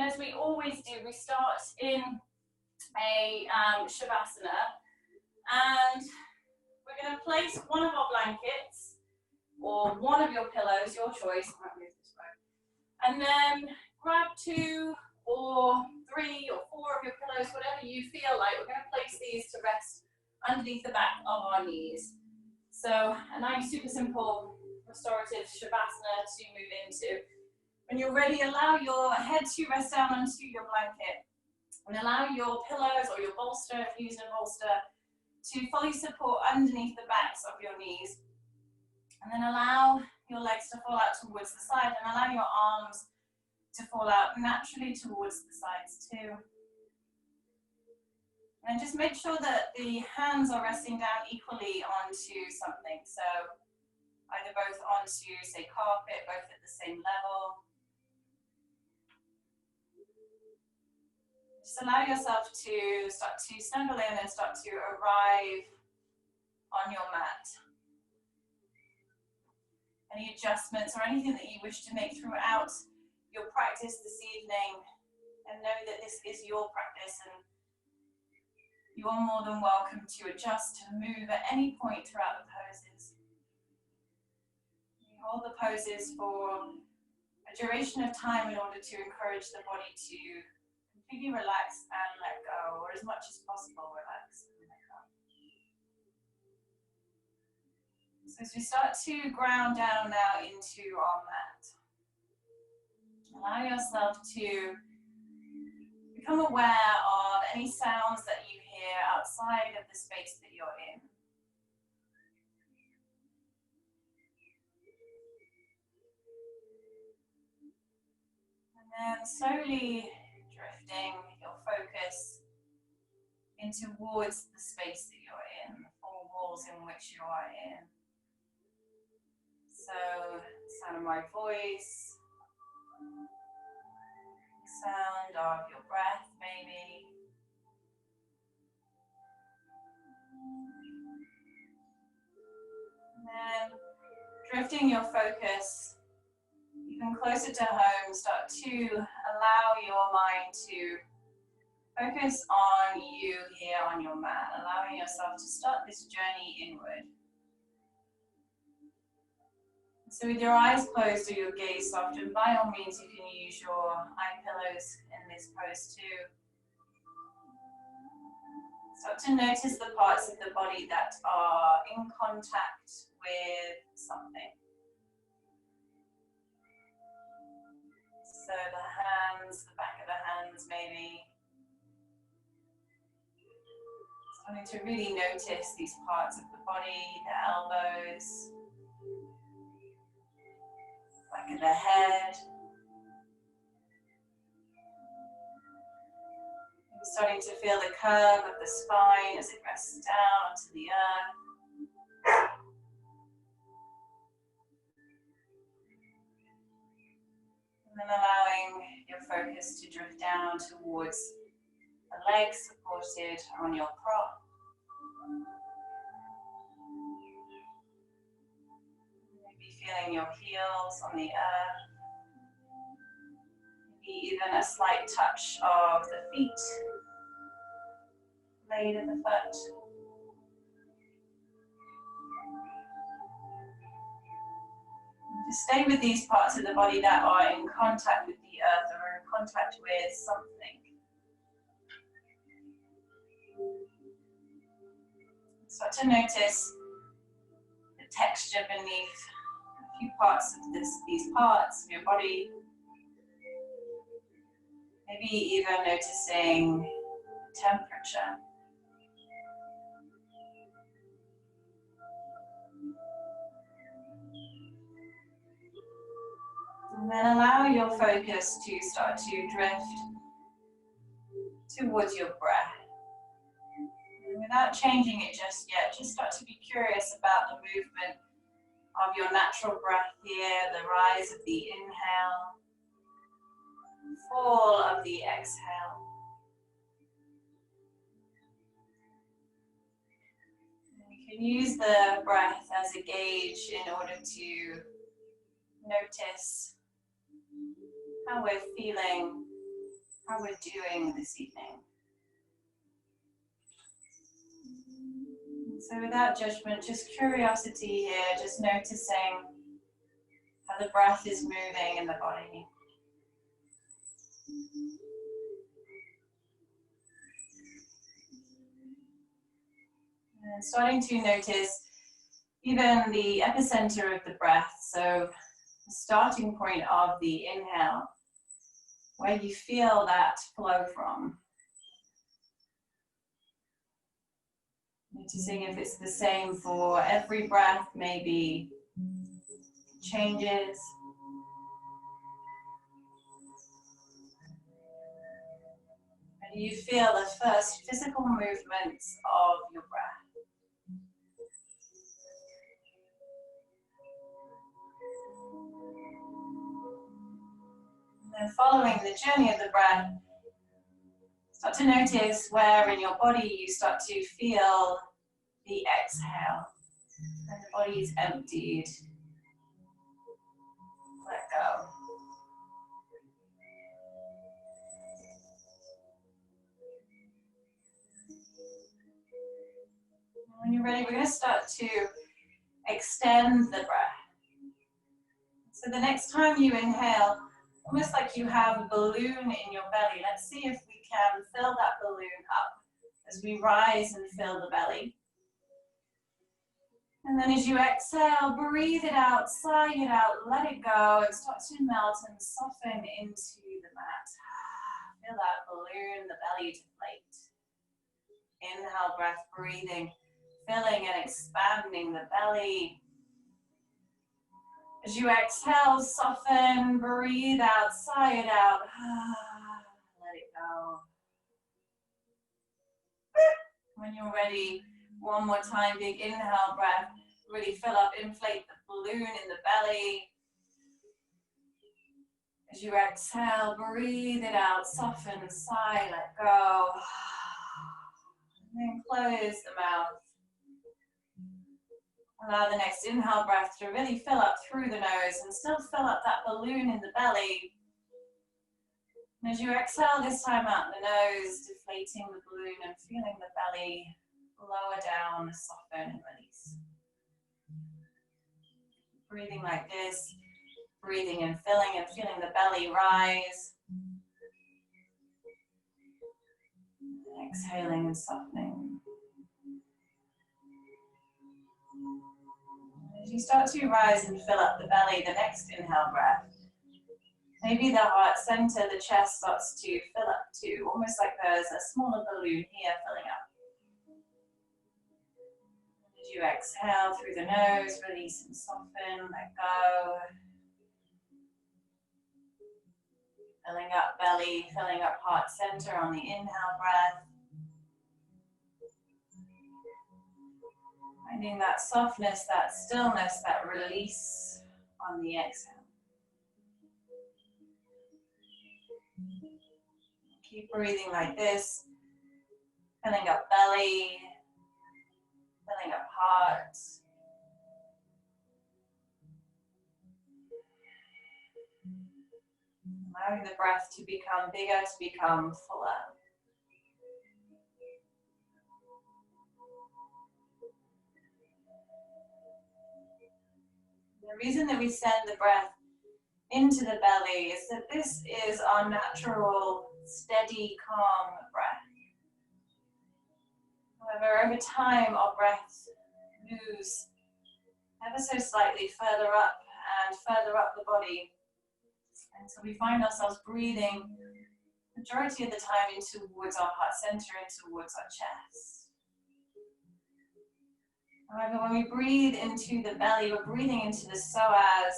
And as we always do, we start in a Shavasana, and we're going to place one of our blankets or one of your pillows, your choice, and then grab 2 or 3 or 4 of your pillows, whatever you feel like. We're going to place these to rest underneath the back of our knees. So a nice, super simple restorative Shavasana to move into. When you're ready, allow your head to rest down onto your blanket, and allow your pillows or your bolster, if you're using a bolster, to fully support underneath the backs of your knees. And then allow your legs to fall out towards the side, and allow your arms to fall out naturally towards the sides too. And just make sure that the hands are resting down equally onto something. So either both onto, say, carpet, both at the same level. Just allow yourself to start to snuggle in and start to arrive on your mat. Any adjustments or anything that you wish to make throughout your practice this evening, and know that this is your practice, and you are more than welcome to adjust and move at any point throughout the poses. You hold the poses for a duration of time in order to encourage the body to completely relax and let go, or as much as possible relax and let go. So as we start to ground down now into our mat, allow yourself to become aware of any sounds that you hear outside of the space that you're in. And then slowly drifting your focus in towards the space that you're in, the 4 walls in which you are in. So, the sound of my voice, the sound of your breath maybe. And then drifting your focus even closer to home, start to allow your mind to focus on you here on your mat, allowing yourself to start this journey inward. So with your eyes closed or your gaze softened, by all means you can use your eye pillows in this pose too. Start to notice the parts of the body that are in contact with something. So the hands, the back of the hands maybe. Starting to really notice these parts of the body, the elbows, back of the head. You're starting to feel the curve of the spine as it rests down onto the earth. And then allowing your focus to drift down towards the legs supported on your prop. Maybe feeling your heels on the earth. Maybe even a slight touch of the feet, blade of the foot. Just stay with these parts of the body that are in contact with the earth or in contact with something. Start to notice the texture beneath a few parts of these parts of your body. Maybe even noticing temperature. And then allow your focus to start to drift towards your breath. And without changing it just yet, just start to be curious about the movement of your natural breath here, the rise of the inhale, fall of the exhale. And you can use the breath as a gauge in order to notice how we're feeling how we're doing this evening. So without judgment, just curiosity here, just noticing how the breath is moving in the body. And starting to notice even the epicenter of the breath, so the starting point of the inhale, where you feel that flow from. Noticing if it's the same for every breath, maybe changes. And you feel the first physical movements of your breath. And then following the journey of the breath, start to notice where in your body you start to feel the exhale. And the body is emptied. Let go. When you're ready, we're going to start to extend the breath. So the next time you inhale, almost like you have a balloon in your belly. Let's see if we can fill that balloon up as we rise and fill the belly. And then as you exhale, breathe it out, sigh it out, let it go, and start to melt and soften into the mat. Feel that balloon, the belly deflate. Inhale, breath, breathing, filling and expanding the belly. As you exhale, soften, breathe out, sigh it out, let it go. When you're ready, one more time, big inhale, breath, really fill up, inflate the balloon in the belly. As you exhale, breathe it out, soften, sigh, let go. And then close the mouth. Allow the next inhale breath to really fill up through the nose and still fill up that balloon in the belly. And as you exhale this time out the nose, deflating the balloon and feeling the belly lower down, soften and release. Breathing like this, breathing and feeling the belly rise. And exhaling and softening. As you start to rise and fill up the belly, the next inhale breath, maybe the heart center, the chest starts to fill up too, almost like there's a smaller balloon here filling up. As you exhale through the nose, release and soften, let go. Filling up belly, filling up heart center on the inhale breath. Finding that softness, that stillness, that release on the exhale. Keep breathing like this, filling up belly, filling up heart. Allowing the breath to become bigger, to become fuller. The reason that we send the breath into the belly is that this is our natural, steady, calm breath. However, over time, our breath moves ever so slightly further up and further up the body. And so we find ourselves breathing majority of the time in towards our heart center and towards our chest. However, when we breathe into the belly, we're breathing into the psoas,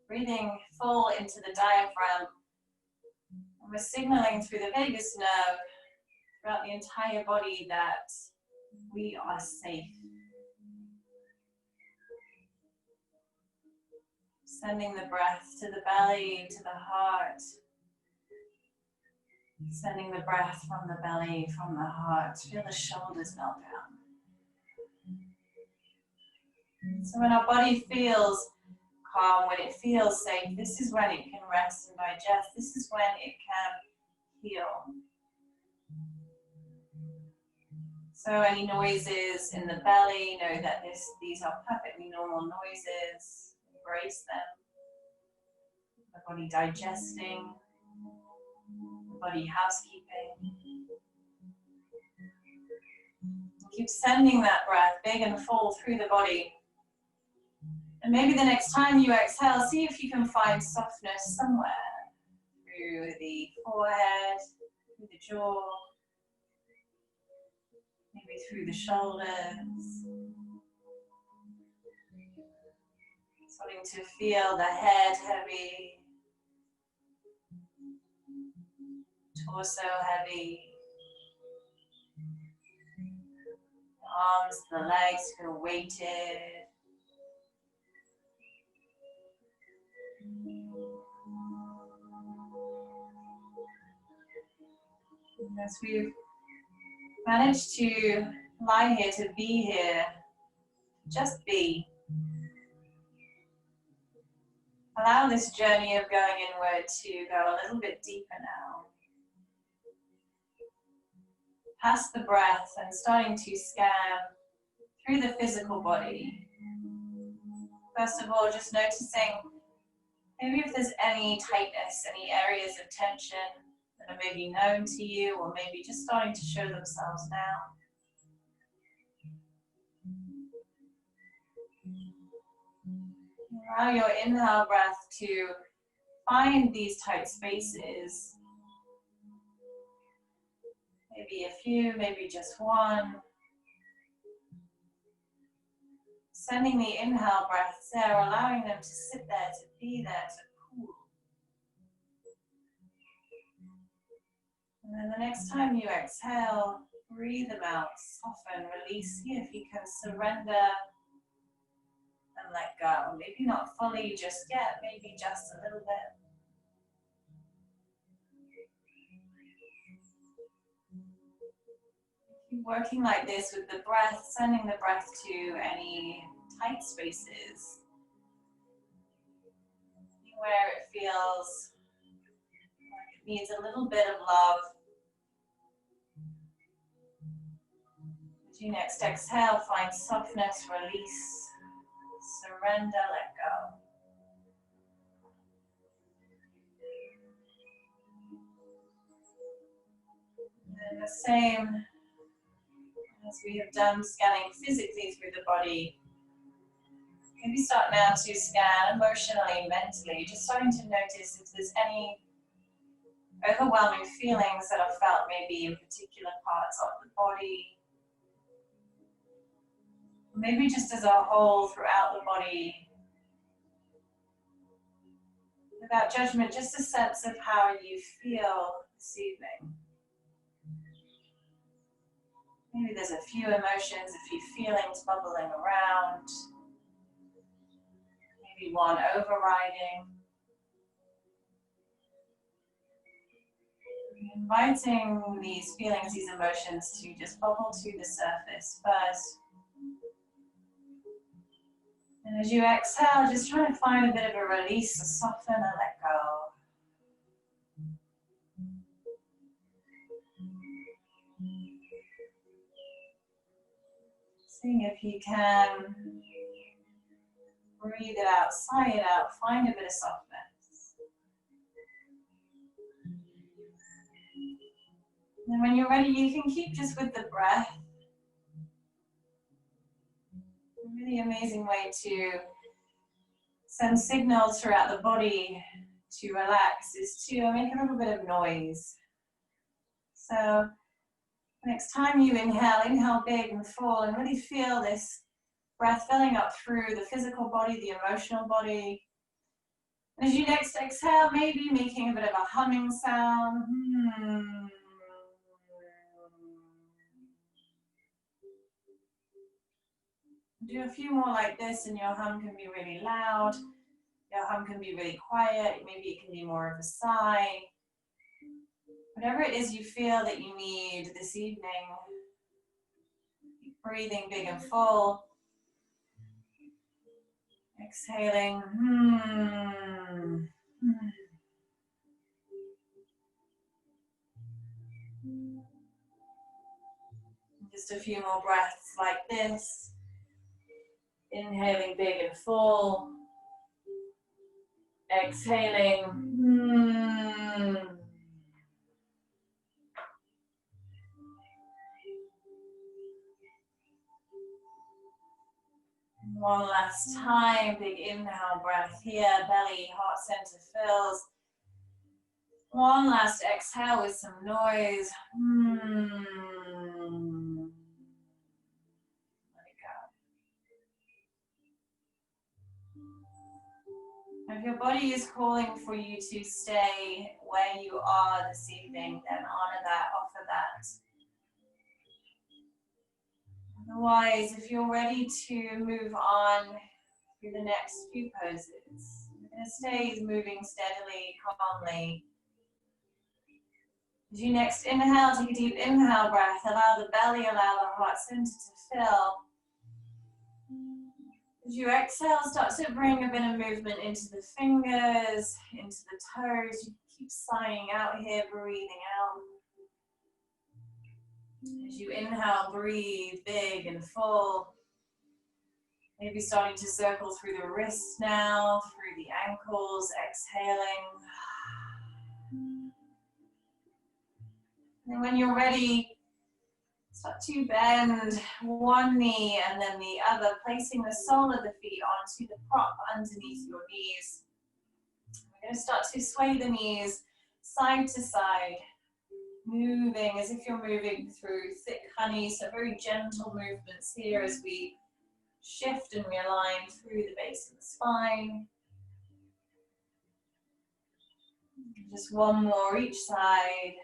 breathing full into the diaphragm. And we're signaling through the vagus nerve throughout the entire body that we are safe. Sending the breath to the belly, to the heart. Sending the breath from the belly, from the heart. Feel the shoulders melt down. So when our body feels calm, when it feels safe, this is when it can rest and digest. This is when it can heal. So any noises in the belly, know that these are perfectly normal noises. Embrace them. The body digesting, the body housekeeping. Keep sending that breath big and full through the body. And maybe the next time you exhale, see if you can find softness somewhere. Through the forehead, through the jaw, maybe through the shoulders. Starting to feel the head heavy, torso heavy, the arms, the legs feel weighted. As we've managed to lie here, to be here, just be. Allow this journey of going inward to go a little bit deeper now. Past the breath and starting to scan through the physical body. First of all, just noticing maybe if there's any tightness, any areas of tension that are maybe known to you or maybe just starting to show themselves now. Allow your inhale breath to find these tight spaces. Maybe a few, maybe just one. Sending the inhale breaths there, allowing them to sit there, to be there, to cool. And then the next time you exhale, breathe them out, soften, release. See if you can surrender and let go. Maybe not fully just yet, maybe just a little bit. Keep working like this with the breath, sending the breath to any tight spaces. Where it feels like it needs a little bit of love. As you next exhale, find softness, release, surrender, let go. And the same as we have done, scanning physically through the body. Maybe start now to scan emotionally, mentally, just starting to notice if there's any overwhelming feelings that are felt maybe in particular parts of the body. Maybe just as a whole throughout the body. Without judgment, just a sense of how you feel this evening. Maybe there's a few emotions, a few feelings bubbling around. Maybe one overriding. Inviting these feelings, these emotions to just bubble to the surface first. And as you exhale, just try to find a bit of a release, to soften and let go. Seeing if you can breathe it out, sigh it out, find a bit of softness. And when you're ready, you can keep just with the breath. A really amazing way to send signals throughout the body to relax is to make a little bit of noise. So next time you inhale, inhale big and full and really feel this breath filling up through the physical body, the emotional body. And as you next exhale, maybe making a bit of a humming sound. Do a few more like this and your hum can be really loud. Your hum can be really quiet. Maybe it can be more of a sigh. Whatever it is you feel that you need this evening, keep breathing big and full. Exhaling. Just a few more breaths like this. Inhaling big and full. Exhaling. One last time, big inhale breath here, belly, heart center fills. One last exhale with some noise. Let it go. If your body is calling for you to stay where you are this evening, then honor that, offer that. Otherwise, if you're ready to move on through the next few poses, you're going to stay moving steadily, calmly. As you next inhale, take a deep inhale breath. Allow the belly, allow the heart center to fill. As you exhale, start to bring a bit of movement into the fingers, into the toes. You keep sighing out here, breathing out. As you inhale, breathe big and full. Maybe starting to circle through the wrists now, through the ankles, exhaling. And when you're ready, start to bend one knee and then the other, placing the sole of the feet onto the prop underneath your knees. We're going to start to sway the knees side to side, moving as if you're moving through thick honey, so very gentle movements here as we shift and realign through the base of the spine. Just one more each side.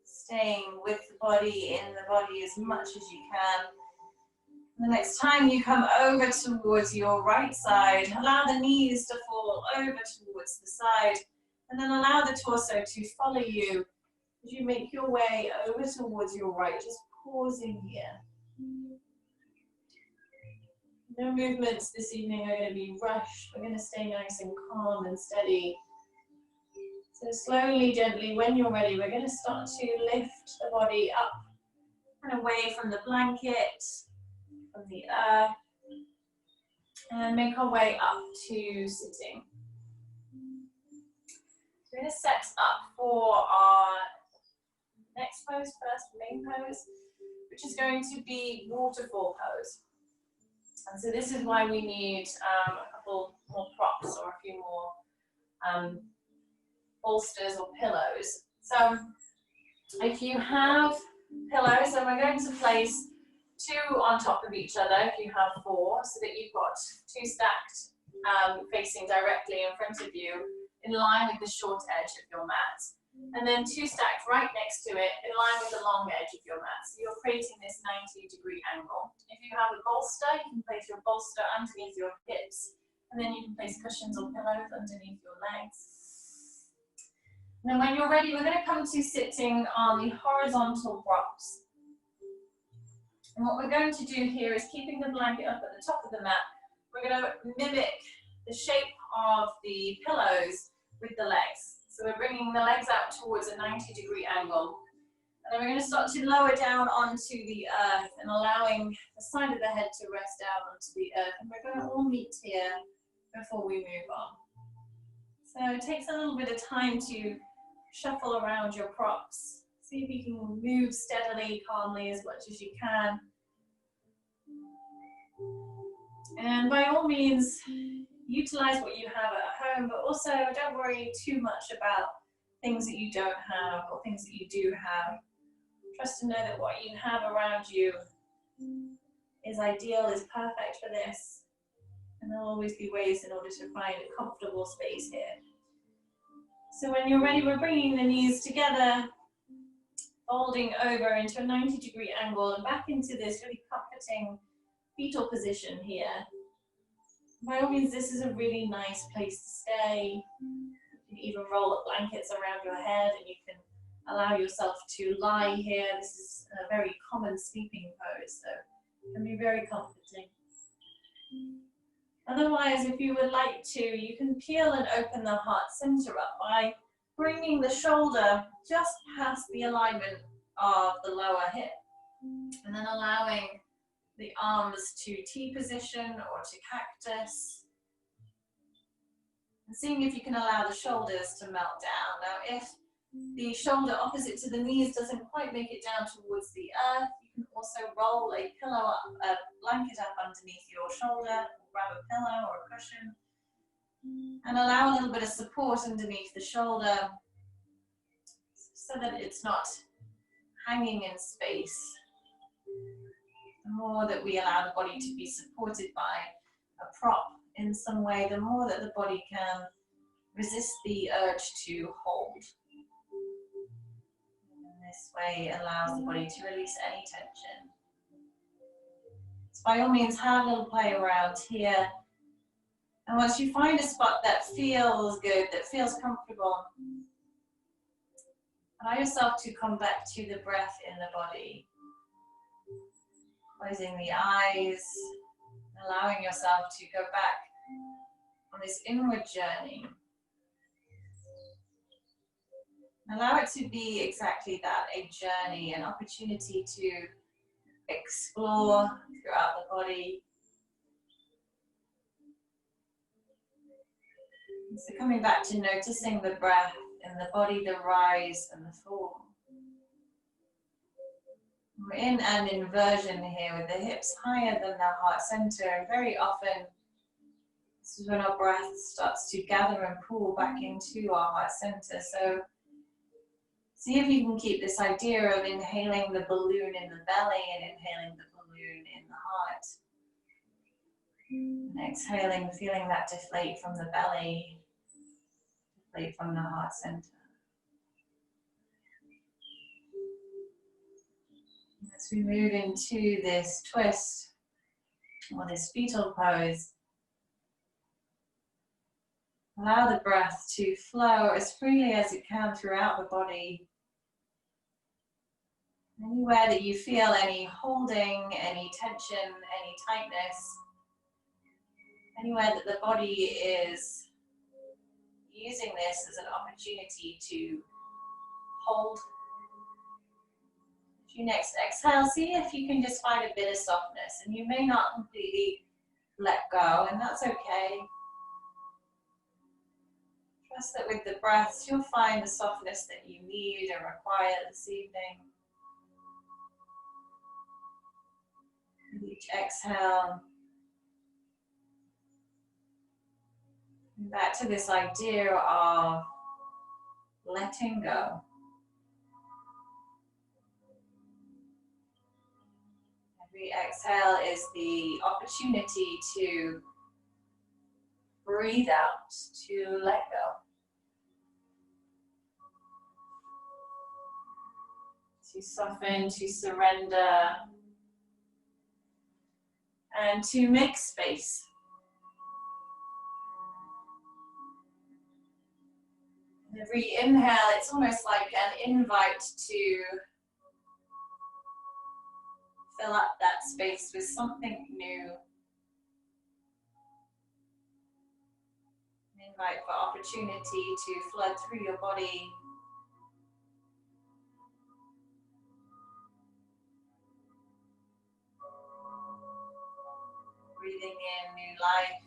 Staying with the body, in the body as much as you can. The next time you come over towards your right side, allow the knees to fall over towards the side, and then allow the torso to follow you as you make your way over towards your right, just pausing here. No movements this evening are going to be rushed. We're going to stay nice and calm and steady. So slowly, gently, when you're ready, we're going to start to lift the body up and away from the blanket, from the earth, and make our way up to sitting. So we're going to set up for our next pose, first main pose, which is going to be waterfall pose. And so this is why we need a couple more props or a few more bolsters or pillows. So if you have pillows, then we're going to place two on top of each other if you have four, so that you've got two stacked facing directly in front of you in line with the short edge of your mat, and then two stacked right next to it in line with the long edge of your mat. So you're creating this 90-degree angle. If you have a bolster, you can place your bolster underneath your hips, and then you can place cushions or pillows underneath your legs. Now when you're ready, we're going to come to sitting on the horizontal props. And what we're going to do here is, keeping the blanket up at the top of the mat, we're going to mimic the shape of the pillows with the legs. So we're bringing the legs out towards a 90-degree angle. And then we're going to start to lower down onto the earth and allowing the side of the head to rest down onto the earth. And we're going to all meet here before we move on. So it takes a little bit of time to shuffle around your props. See if you can move steadily, calmly, as much as you can. And by all means, utilize what you have at home, but also don't worry too much about things that you don't have or things that you do have. Trust to know that what you have around you is ideal, is perfect for this. And there'll always be ways in order to find a comfortable space here. So when you're ready, we're bringing the knees together, folding over into a 90-degree angle and back into this really comforting fetal position here. By all means, this is a really nice place to stay. You can even roll up blankets around your head and you can allow yourself to lie here. This is a very common sleeping pose, so it can be very comforting. Otherwise, if you would like to, you can peel and open the heart center up by bringing the shoulder just past the alignment of the lower hip, and then allowing the arms to T position or to cactus, and seeing if you can allow the shoulders to melt down. Now, if the shoulder opposite to the knees doesn't quite make it down towards the earth, you can also roll a pillow up, a blanket up underneath your shoulder, grab a pillow or a cushion, and allow a little bit of support underneath the shoulder so that it's not hanging in space. The more that we allow the body to be supported by a prop in some way, the more that the body can resist the urge to hold. And this way allows the body to release any tension. So by all means, have a little play around here. And once you find a spot that feels good, that feels comfortable, allow yourself to come back to the breath in the body. Closing the eyes, allowing yourself to go back on this inward journey. Allow it to be exactly that, a journey, an opportunity to explore throughout the body. So coming back to noticing the breath in the body, the rise and the fall. We're in an inversion here with the hips higher than the heart center, and very often this is when our breath starts to gather and pull back into our heart center. So see if you can keep this idea of inhaling the balloon in the belly and inhaling the balloon in the heart. And exhaling, feeling that deflate from the belly, deflate from the heart center. As we move into this twist or this fetal pose, allow the breath to flow as freely as it can throughout the body. Anywhere that you feel any holding, any tension, any tightness, anywhere that the body is using this as an opportunity to hold. As you next exhale, see if you can just find a bit of softness, and you may not completely let go, and that's okay. Trust that with the breaths, you'll find the softness that you need and require this evening. With each exhale, back to this idea of letting go. Every exhale is the opportunity to breathe out, to let go. To soften, to surrender, and to make space. Every inhale, it's almost like an invite to fill up that space with something new. An invite for opportunity to flood through your body. Breathing in new life,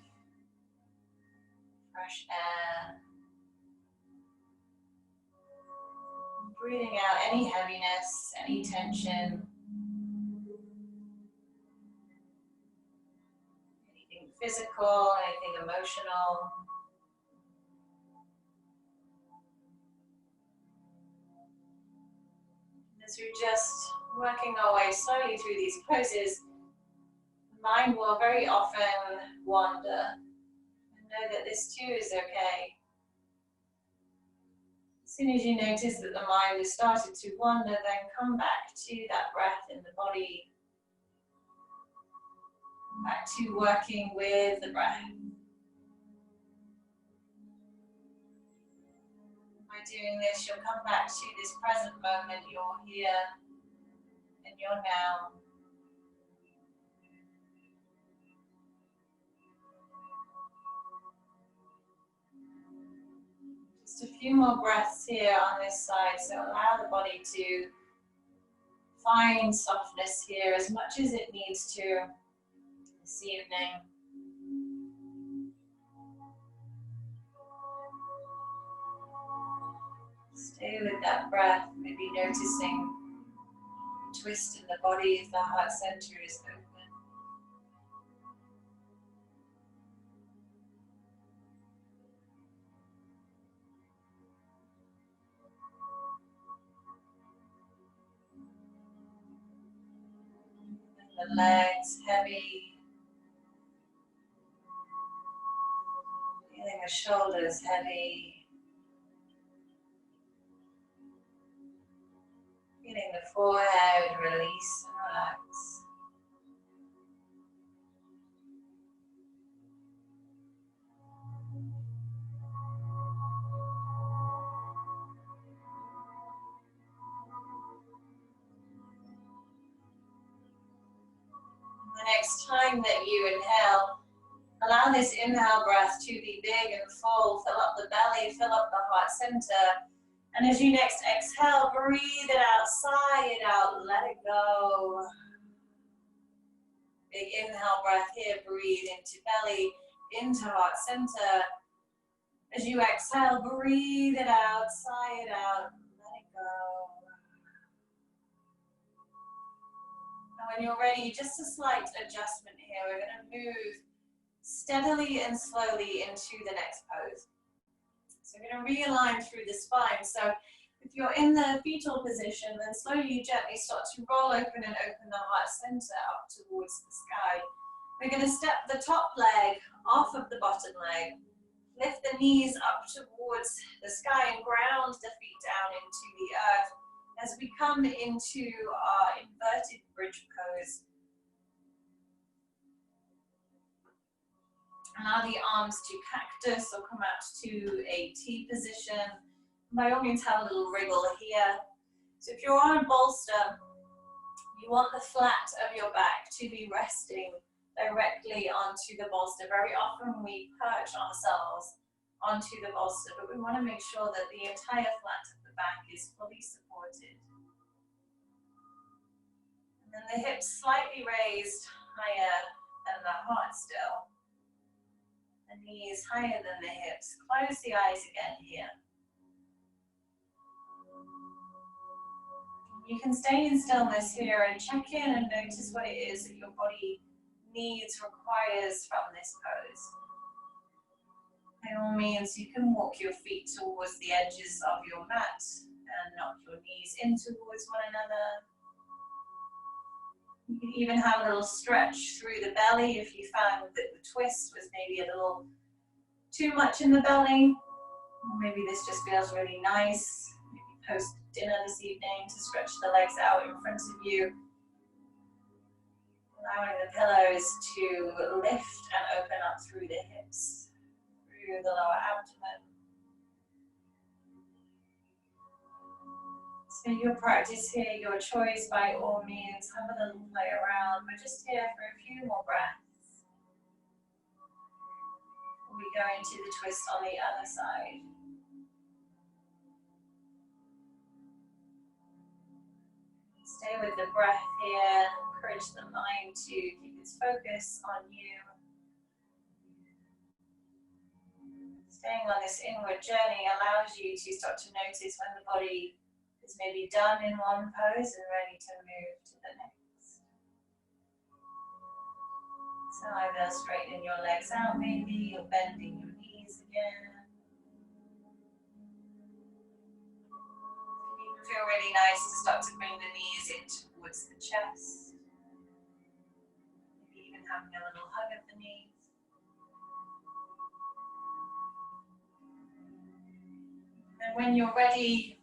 fresh air. Breathing out any heaviness, any tension, anything physical, anything emotional. As we're just working our way slowly through these poses, the mind will very often wander. And know that this too is okay. As soon as you notice that the mind has started to wander, then come back to that breath in the body. Come back to working with the breath. By doing this, you'll come back to this present moment. You're here and you're now. Just a few more breaths here on this side, so allow the body to find softness here as much as it needs to this evening. Stay with that breath, maybe noticing a twist in the body if the heart center is open. The legs heavy, feeling the shoulders heavy, feeling the forehead release and relax. The next time that you inhale, allow this inhale breath to be big and full. Fill up the belly, fill up the heart center. And as you next exhale, breathe it out, sigh it out, let it go. Big inhale breath here, breathe into belly, into heart center. As you exhale, breathe it out, sigh it out, let it go. And when you're ready, just a slight adjustment here. We're going to move steadily and slowly into the next pose. So we're going to realign through the spine. So if you're in the fetal position, then slowly, gently start to roll open and open the heart center up towards the sky. We're going to step the top leg off of the bottom leg. Lift the knees up towards the sky and ground the feet down into the earth as we come into our inverted bridge pose. Allow the arms to cactus or come out to a T position. By all means, have a little wriggle here. So if you're on a bolster, you want the flat of your back to be resting directly onto the bolster. Very often we perch ourselves onto the bolster, but we want to make sure that the entire flat of the back is fully supported. And then the hips slightly raised higher than the heart still. The knees higher than the hips. Close the eyes again here. You can stay in stillness here and check in and notice what it is that your body needs, requires from this pose. By all means, you can walk your feet towards the edges of your mat and knock your knees in towards one another. You can even have a little stretch through the belly if you found that the twist was maybe a little too much in the belly. Or maybe this just feels really nice. Maybe post dinner this evening to stretch the legs out in front of you. Allowing the pillows to lift and open up through the hips, through the lower abdomen. So your practice here, your choice, by all means, have a little play around. We're just here for a few more breaths. We go into the twist on the other side. Stay with the breath here. Encourage the mind to keep its focus on you. Staying on this inward journey allows you to start to notice when the body is maybe done in one pose and ready to move to the next. So either straightening your legs out maybe, or bending your knees again. It can feel really nice to start to bring the knees in towards the chest. Maybe even having a little hug of the knees. And when you're ready,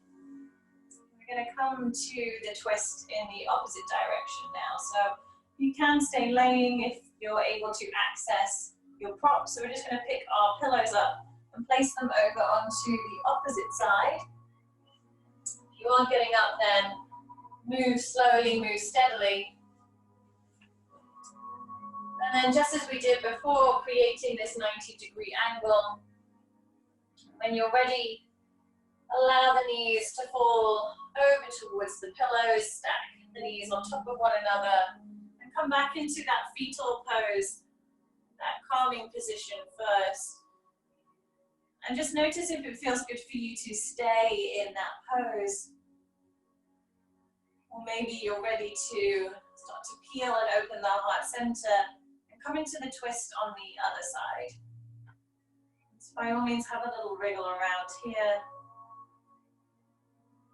we're going to come to the twist in the opposite direction now. So you can stay laying if you're able to access your props. So we're just going to pick our pillows up and place them over onto the opposite side. If you are getting up, then move slowly, move steadily. And then just as we did before, creating this 90-degree angle. When you're ready, Allow the knees to fall over towards the pillows, stack the knees on top of one another, and come back into that fetal pose, that calming position first. And just notice if it feels good for you to stay in that pose. Or maybe you're ready to start to peel and open the heart center and come into the twist on the other side. So by all means, have a little wriggle around here.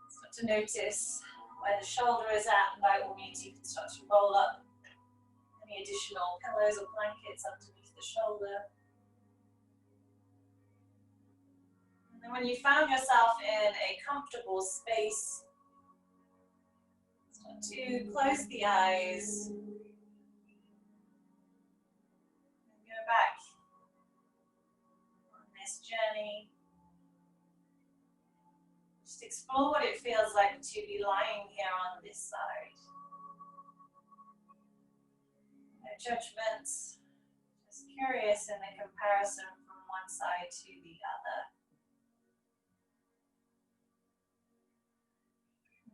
Start to notice where the shoulder is at, and by all means, you can start to roll up any additional pillows or blankets underneath the shoulder. And when you found yourself in a comfortable space, start to close the eyes. And go back on this journey. Just explore what it feels like to be lying here on this side. No judgments, just curious in the comparison from one side to the other.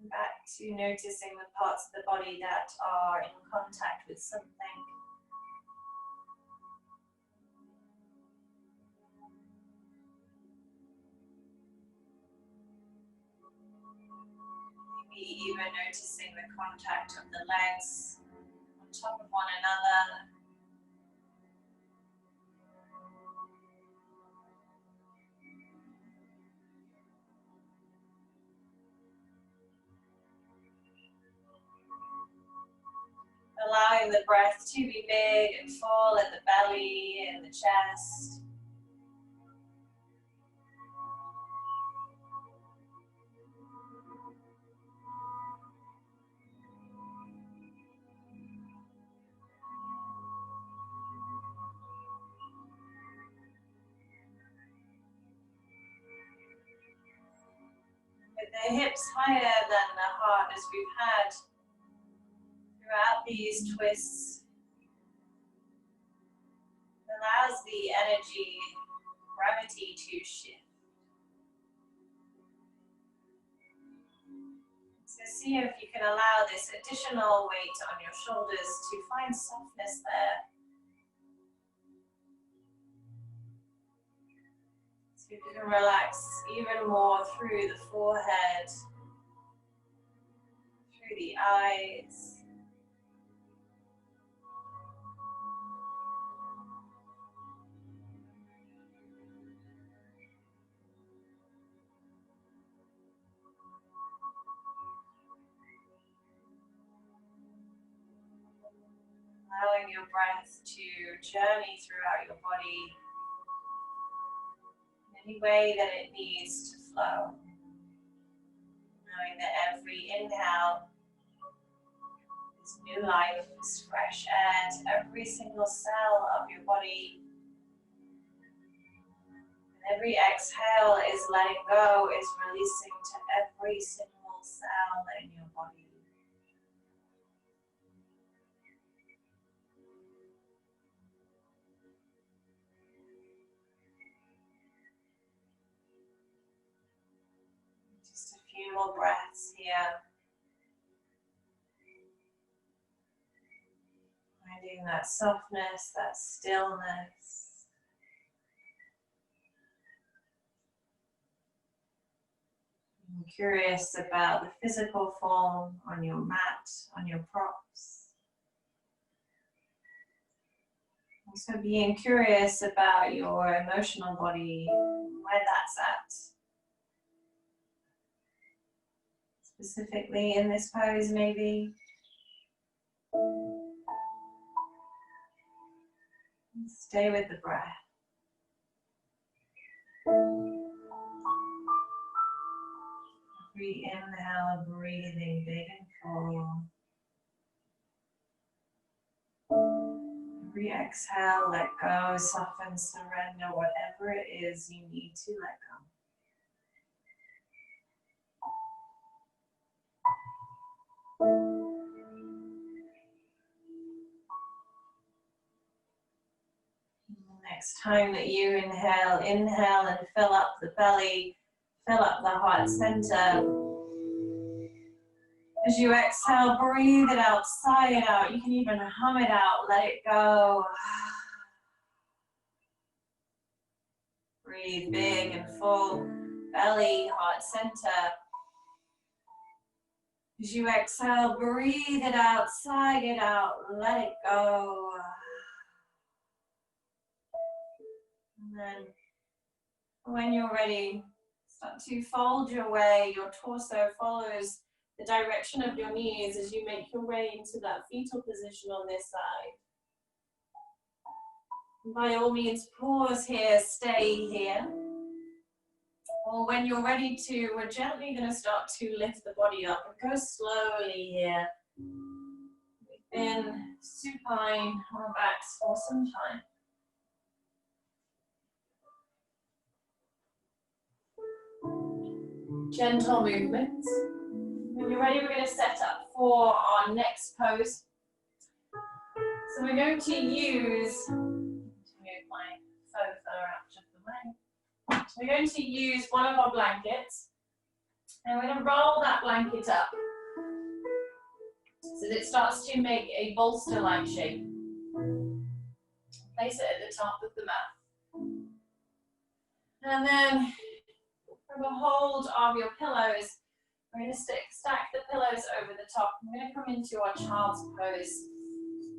Back to noticing the parts of the body that are in contact with something. Maybe even noticing the contact of the legs on top of one another. Allowing the breath to be big and full in the belly and the chest. With the hips higher than the heart as we've had throughout these twists, allows the energy, gravity to shift. So see if you can allow this additional weight on your shoulders to find softness there. So you can relax even more through the forehead, through the eyes. Allowing your breath to journey throughout your body in any way that it needs to flow. Knowing that every inhale is new life, is fresh air to every single cell of your body. And every exhale is letting go, is releasing to every single cell in your body. Just a few more breaths here. Finding that softness, that stillness. I'm curious about the physical form on your mat, on your props. Also being curious about your emotional body, where that's at. Specifically in this pose, maybe. Stay with the breath. Every inhale, breathing big and full. Every exhale, let go, soften, surrender, whatever it is you need to let go. Next time that you inhale, inhale and fill up the belly. Fill up the heart center. As you exhale, breathe it out, sigh it out. You can even hum it out, let it go. Breathe big and full, belly, heart center. As you exhale, breathe it out, sigh it out, let it go. And then when you're ready, start to fold your way. Your torso follows the direction of your knees as you make your way into that fetal position on this side. By all means, pause here, stay here. Or when you're ready to, we're gently going to start to lift the body up and go slowly here. We've been supine on our backs for some time. Gentle movements. When you're ready, we're going to set up for our next pose. So we're going to use, move my faux fur out of the way. So we're going to use one of our blankets, and we're going to roll that blanket up so that it starts to make a bolster-like shape. Place it at the top of the mat. And then from a hold of your pillows, we're going to stack the pillows over the top. We're going to come into our child's pose,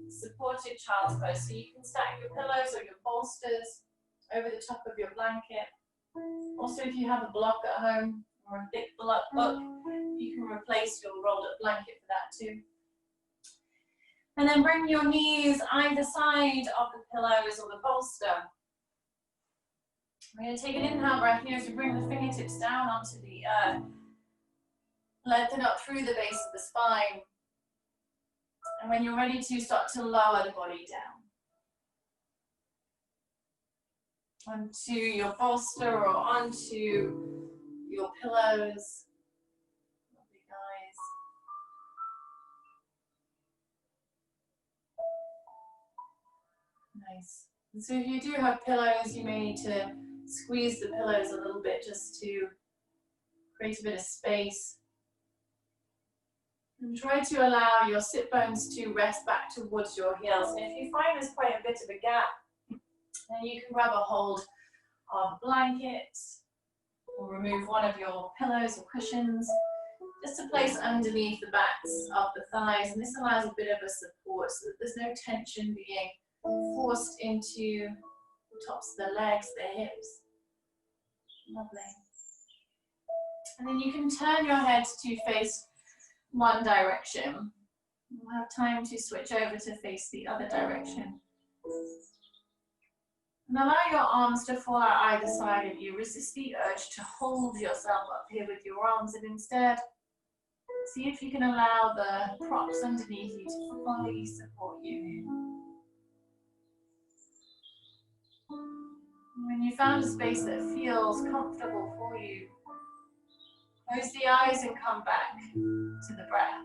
supported child's pose. So you can stack your pillows or your bolsters over the top of your blanket. Also, if you have a block at home or a thick book, you can replace your rolled up blanket for that too. And then bring your knees either side of the pillows or the bolster. We're going to take an inhale breath here as we bring the fingertips down onto the earth. Lengthen up through the base of the spine. And when you're ready to, start to lower the body down. Onto your bolster or onto your pillows. Lovely, guys. Nice. And so if you do have pillows, you may need to squeeze the pillows a little bit just to create a bit of space. And try to allow your sit bones to rest back towards your heels. And if you find there's quite a bit of a gap, then you can grab a hold of a blanket or remove one of your pillows or cushions just to place underneath the backs of the thighs. And this allows a bit of a support so that there's no tension being forced into the tops of the legs, the hips. Lovely. And then you can turn your head to face one direction. We'll have time to switch over to face the other direction. And allow your arms to fall out either side of you. Resist the urge to hold yourself up here with your arms, and instead see if you can allow the props underneath you to fully support you. When you found a space that feels comfortable for you, close the eyes and come back to the breath.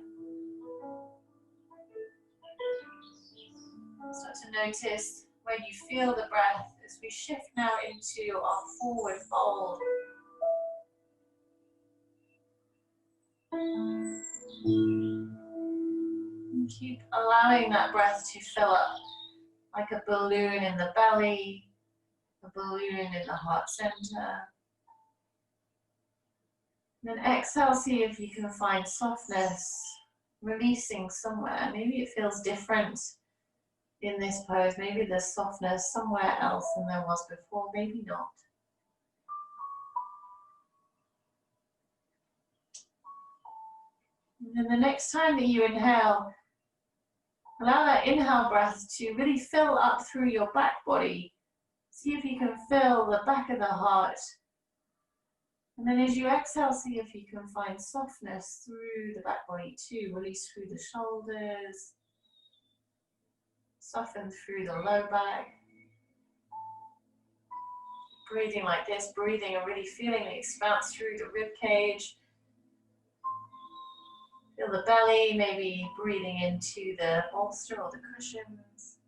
Start to notice when you feel the breath as we shift now into our forward fold. And keep allowing that breath to fill up like a balloon in the belly, a balloon in the heart center. Then exhale, see if you can find softness, releasing somewhere. Maybe it feels different in this pose. Maybe there's softness somewhere else than there was before, maybe not. And then the next time that you inhale, allow that inhale breath to really fill up through your back body. See if you can fill the back of the heart. And then as you exhale, see if you can find softness through the back body too. Release through the shoulders. Soften through the low back. Breathing like this, breathing and really feeling the expanse through the rib cage. Feel the belly, maybe breathing into the bolster or the cushions.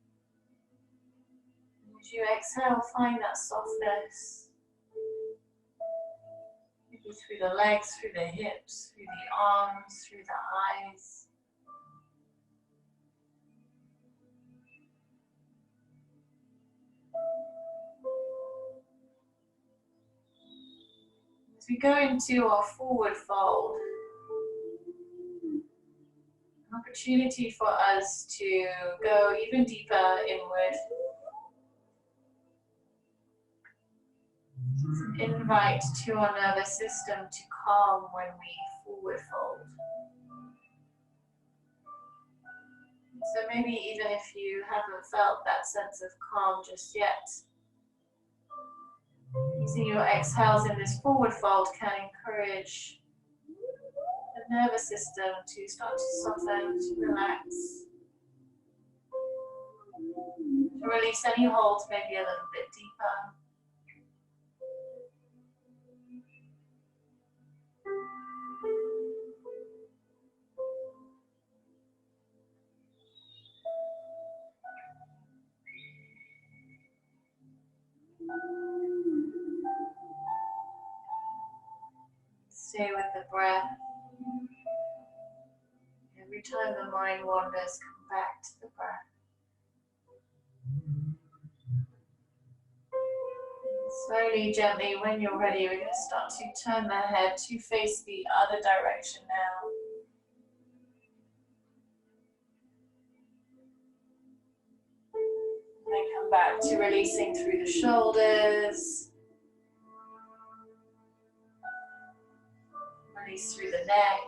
And as you exhale, find that softness. Through the legs, through the hips, through the arms, through the eyes. As we go into our forward fold, an opportunity for us to go even deeper inward. It's an invite to our nervous system to calm when we forward fold. So maybe even if you haven't felt that sense of calm just yet, using your exhales in this forward fold can encourage the nervous system to start to soften, to relax, to release any holds maybe a little bit deeper. Stay with the breath. Every time the mind wanders, come back to the breath. Slowly, gently, when you're ready, we're going to start to turn the head to face the other direction now. And then come back to releasing through the shoulders. Release through the neck.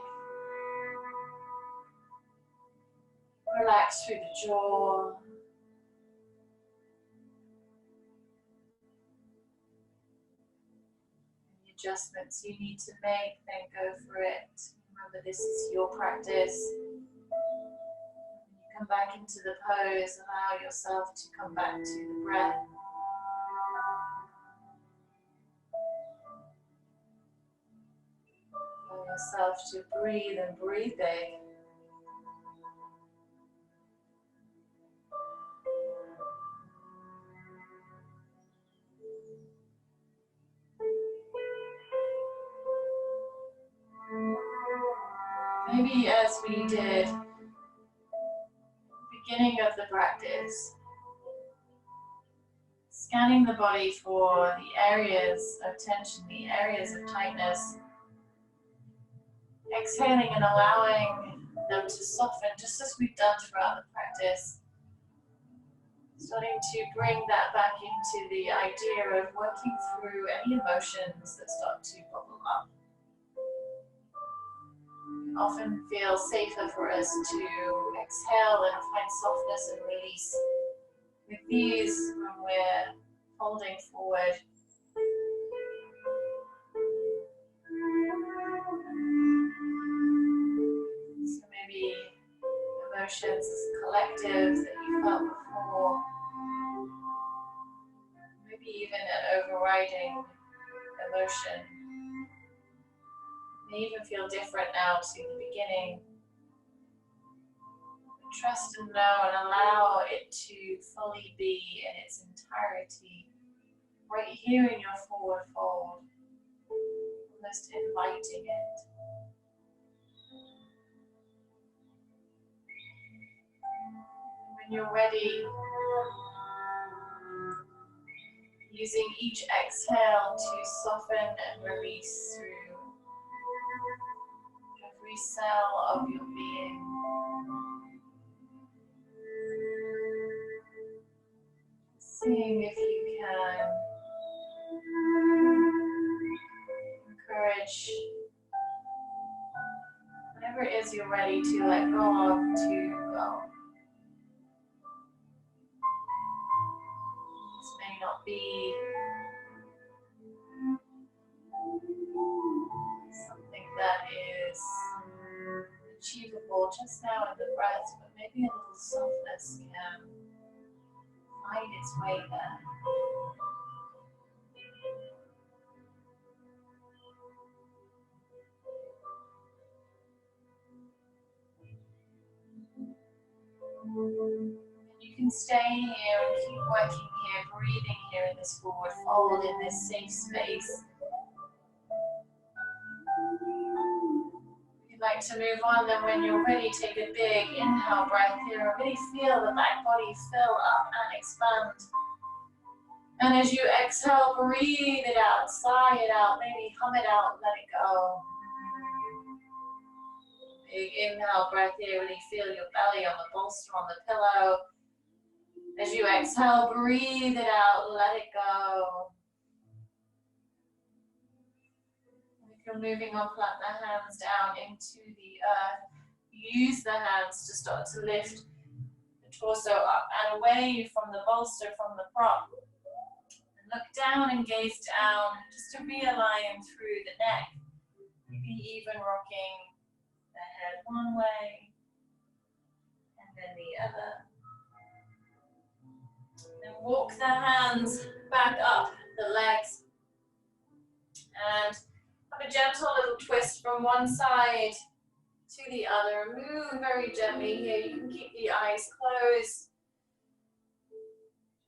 Relax through the jaw. Any adjustments you need to make, then go for it. Remember, this is your practice. When you come back into the pose, allow yourself to come back to the breath. Allow yourself to breathe and breathe big. Maybe as we did beginning of the practice, scanning the body for the areas of tension, the areas of tightness, exhaling and allowing them to soften just as we've done throughout the practice, starting to bring that back into the idea of working through any emotions that start to bubble up. It often feels safer for us to exhale and find softness and release with these when we're folding forward. So maybe emotions as collectives that you felt before, maybe even an overriding emotion. May even feel different now to the beginning. But trust and know and allow it to fully be in its entirety, right here in your forward fold, almost inviting it. When you're ready, using each exhale to soften and release through every cell of your being. Seeing if you can encourage whatever it is you're ready to let go of to go. This may not be something that is achievable just now in the breath, but maybe a little softness can find its way there. You can stay here and keep working here, breathing here in this forward fold, in this safe space. going to move on. Then when you're ready, take a big inhale breath here. Really feel the back body fill up and expand. And as you exhale, breathe it out, sigh it out, maybe hum it out, let it go. Big inhale breath here, really feel your belly on the bolster, on the pillow. As you exhale, breathe it out, let it go. If you're moving on, plant the hands down into the earth. Use the hands to start to lift the torso up and away from the bolster, from the prop. And look down and gaze down, just to realign through the neck. Maybe even rocking the head one way and then the other. Then walk the hands back up the legs and have a gentle little twist from one side to the other. Move very gently here. You can keep the eyes closed.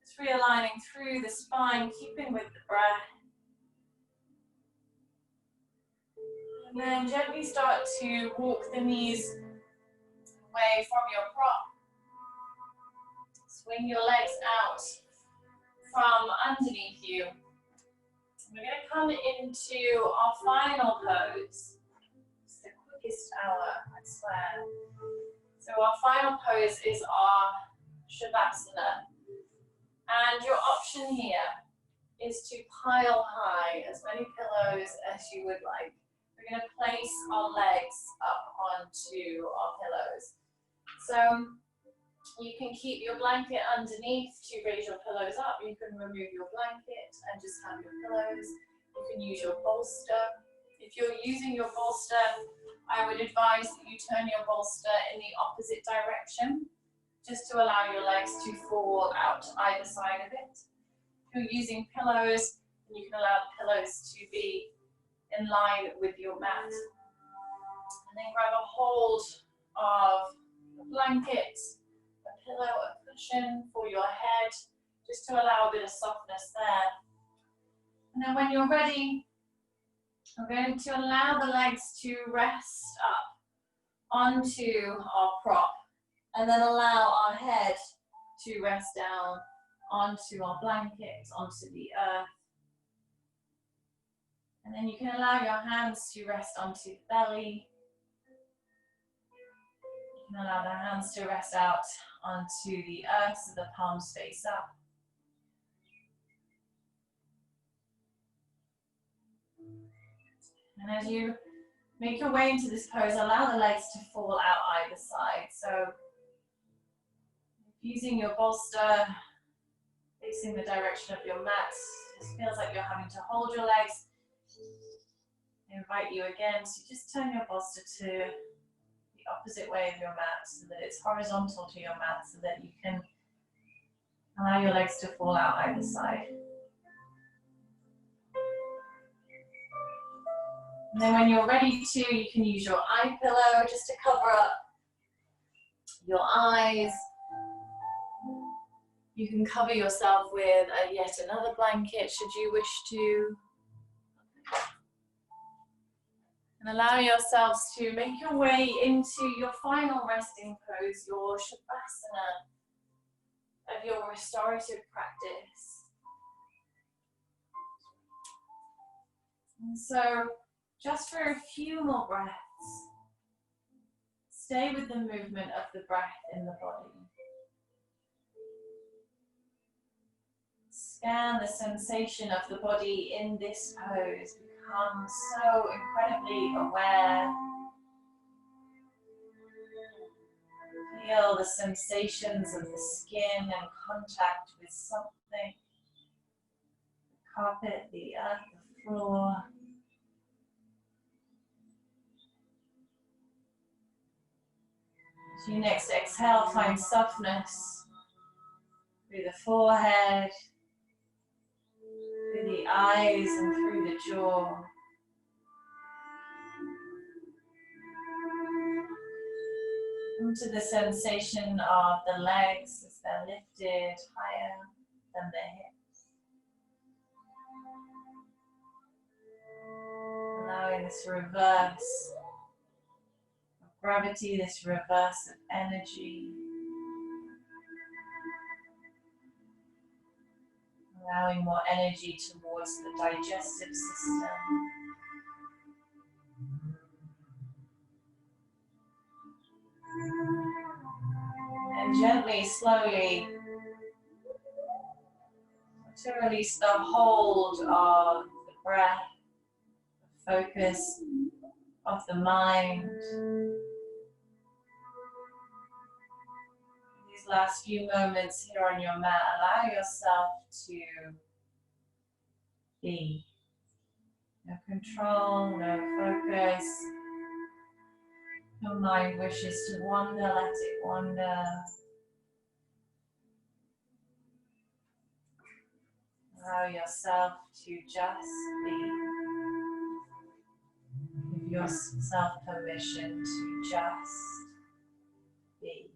Just realigning through the spine, keeping with the breath. And then gently start to walk the knees away from your prop. Swing your legs out from underneath you. We're going to come into our final pose. It's the quickest hour, I swear. So our final pose is our Shavasana. And your option here is to pile high as many pillows as you would like. We're going to place our legs up onto our pillows. So you can keep your blanket underneath to raise your pillows up. You can remove your blanket and just have your pillows. You can use your bolster. If you're using your bolster, I would advise that you turn your bolster in the opposite direction, just to allow your legs to fall out either side of it. If you're using pillows, then you can allow the pillows to be in line with your mat. And then grab a hold of the blanket, a pillow, a cushion for your head, just to allow a bit of softness there. And then when you're ready, we're going to allow the legs to rest up onto our prop, and then allow our head to rest down onto our blanket, onto the earth. And then you can allow your hands to rest onto the belly. You can allow the hands to rest out onto the earth so the palms face up. And as you make your way into this pose, allow the legs to fall out either side. So using your bolster, facing the direction of your mat, it feels like you're having to hold your legs. I invite you again to just turn your bolster to the opposite way of your mat so that it's horizontal to your mat, so that you can allow your legs to fall out either side. And then when you're ready to, you can use your eye pillow just to cover up your eyes. You can cover yourself with yet another blanket should you wish to. And allow yourselves to make your way into your final resting pose, your Shavasana of your restorative practice. And so, just for a few more breaths, stay with the movement of the breath in the body. Scan the sensation of the body in this pose. Become so incredibly aware. Feel the sensations of the skin and contact with something. The carpet, the earth, the floor. As you next exhale, find softness through the forehead, through the eyes and through the jaw. Come to the sensation of the legs as they're lifted higher than the hips. Allowing this reverse gravity, this reverse of energy. Allowing more energy towards the digestive system. And gently, slowly, to release the hold of the breath, the focus of the mind. These last few moments here on your mat, allow yourself to be. No control, no focus. Your mind wishes to wander, let it wander. Allow yourself to just be. Give yourself permission to just be.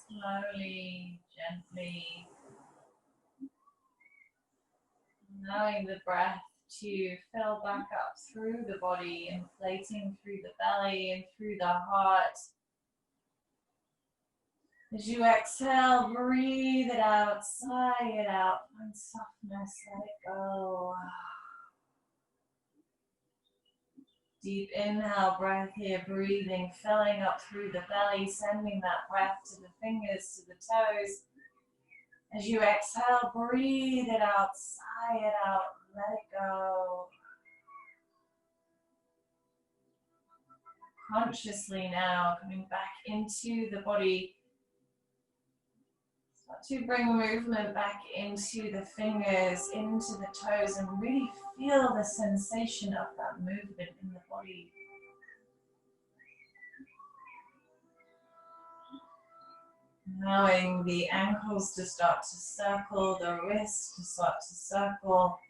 Slowly, gently, allowing the breath to fill back up through the body, inflating through the belly and through the heart. As you exhale, breathe it out, sigh it out, find softness, let it go. Deep inhale, breath here, breathing, filling up through the belly, sending that breath to the fingers, to the toes. As you exhale, breathe it out, sigh it out, let it go. Consciously now, coming back into the body. Start to bring movement back into the fingers, into the toes, and really feel the sensation of that movement in the body. Allowing the ankles to start to circle, the wrists to start to circle.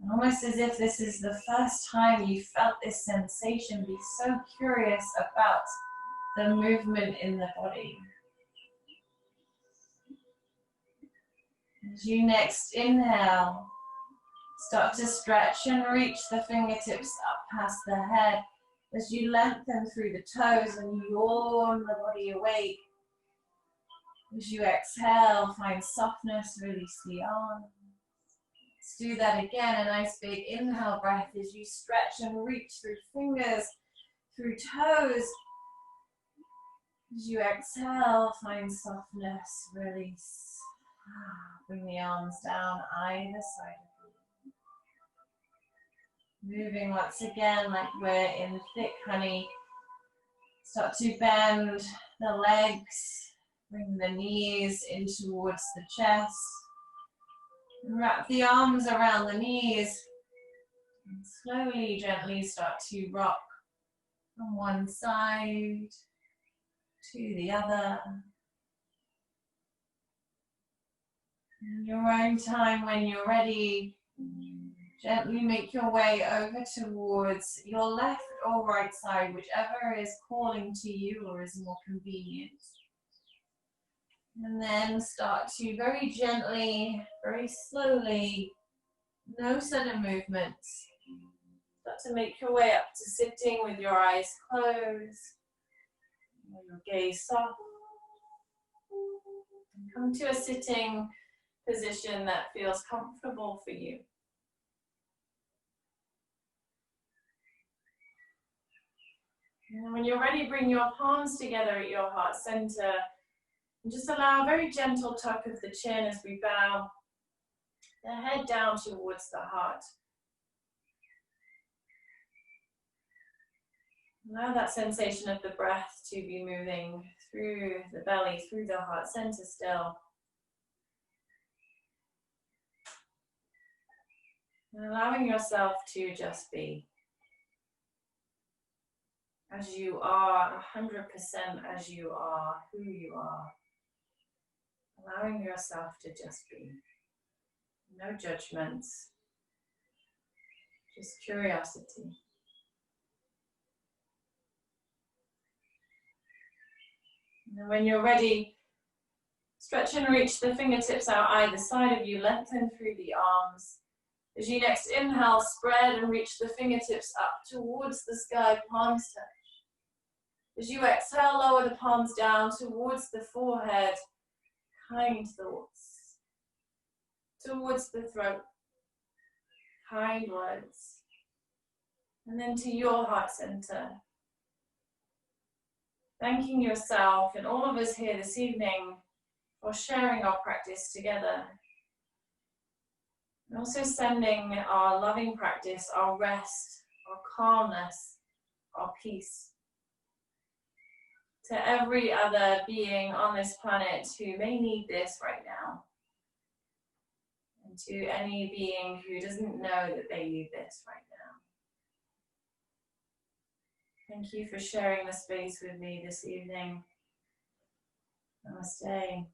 And almost as if this is the first time you felt this sensation, be so curious about the movement in the body. As you next inhale, start to stretch and reach the fingertips up past the head. As you lengthen through the toes and yawn the body awake. As you exhale, find softness, release the arms. Let's do that again, a nice big inhale breath as you stretch and reach through fingers, through toes. As you exhale, find softness, release. Bring the arms down either side of you. Moving once again like we're in thick honey. Start to bend the legs, bring the knees in towards the chest. And wrap the arms around the knees. And slowly, gently start to rock from one side to the other. In your own time, when you're ready, gently make your way over towards your left or right side, whichever is calling to you or is more convenient. And then start to very gently, very slowly, no sudden movements. Start to make your way up to sitting with your eyes closed, your gaze soft. And come to a sitting position that feels comfortable for you. And when you're ready, bring your palms together at your heart center. And just allow a very gentle tuck of the chin as we bow the head down towards the heart. Allow that sensation of the breath to be moving through the belly, through the heart center still. And allowing yourself to just be. As you are, 100% as you are, who you are. Allowing yourself to just be. No judgments, just curiosity. And when you're ready, stretch and reach the fingertips out either side of you, lengthen through the arms. As you next inhale, spread and reach the fingertips up towards the sky, palms touch. As you exhale, lower the palms down towards the forehead, kind thoughts. Towards the throat, kind words. And then to your heart center. Thanking yourself and all of us here this evening for sharing our practice together. And also sending our loving practice, our rest, our calmness, our peace to every other being on this planet who may need this right now. And to any being who doesn't know that they need this right now. Thank you for sharing the space with me this evening. Namaste.